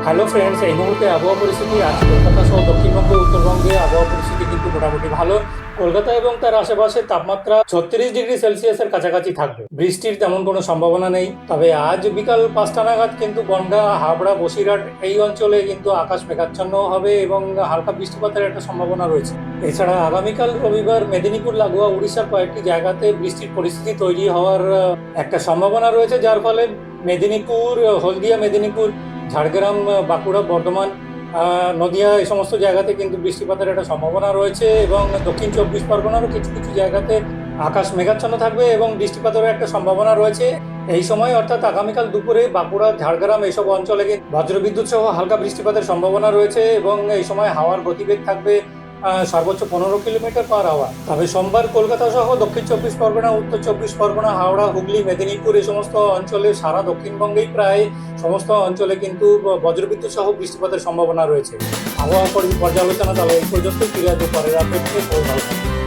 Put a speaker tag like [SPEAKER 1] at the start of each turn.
[SPEAKER 1] Hello friends, এই মুহূর্তে আবহাওয়া পরিস্থিতি আজ কলকাতা সহ দক্ষিণবঙ্গ উত্তরবঙ্গে আবহাওয়া পরিস্থিতি কিন্তু মোটামুটি ভালো। কলকাতা এবং তার আশেপাশে তাপমাত্রা 36 ডিগ্রি সেলসিয়াসের কাছাকাছি থাকবে। বৃষ্টির তেমন কোনো সম্ভাবনা নেই, তবে আজ বিকাল 5টা নাগাদ কিন্তু বনগাঁ, হাবড়া, বসিরহাট এই অঞ্চলে কিন্তু আকাশ মেঘাচ্ছন্ন হবে এবং হালকা বৃষ্টিপাতের একটা সম্ভাবনা রয়েছে। এছাড়া আগামীকাল রবিবার মেদিনীপুর লাগোয়া উড়িষ্যার কয়েকটি জায়গাতে বৃষ্টির পরিস্থিতি তৈরি হওয়ার একটা সম্ভাবনা রয়েছে, যার ফলে মেদিনীপুর, হলদিয়া, মেদিনীপুর, ঝাড়গ্রাম, বাঁকুড়া, বর্ধমান, নদিয়া এই সমস্ত জায়গাতে কিন্তু বৃষ্টিপাতের একটা সম্ভাবনা রয়েছে এবং দক্ষিণ 24 পরগনারও কিছু কিছু জায়গাতে আকাশ মেঘাচ্ছন্ন থাকবে এবং বৃষ্টিপাতেরও একটা সম্ভাবনা রয়েছে। এই সময় অর্থাৎ আগামীকাল দুপুরে বাঁকুড়া, ঝাড়গ্রাম এইসব অঞ্চলে বজ্রবিদ্যুৎ সহ হালকা বৃষ্টিপাতের সম্ভাবনা রয়েছে এবং এই সময় হাওয়ার গতিবেগ থাকবে সর্বোচ্চ 15 কিলোমিটার/আওয়ার। তবে সোমবার কলকাতা সহ দক্ষিণ 24 পরগনা, উত্তর 24 পরগনা, হাওড়া, হুগলি, মেদিনীপুর এই সমস্ত অঞ্চলে, সারা দক্ষিণবঙ্গেই প্রায় সমস্ত অঞ্চলে কিন্তু বজ্রবিদ্যুৎ সহ বৃষ্টিপাতের সম্ভাবনা রয়েছে। আবহাওয়া পর্যালোচনা তাহলে এই পর্যন্তই। ফিরে আসবো পরের আপডেট নিয়ে। ভালো থাকবেন।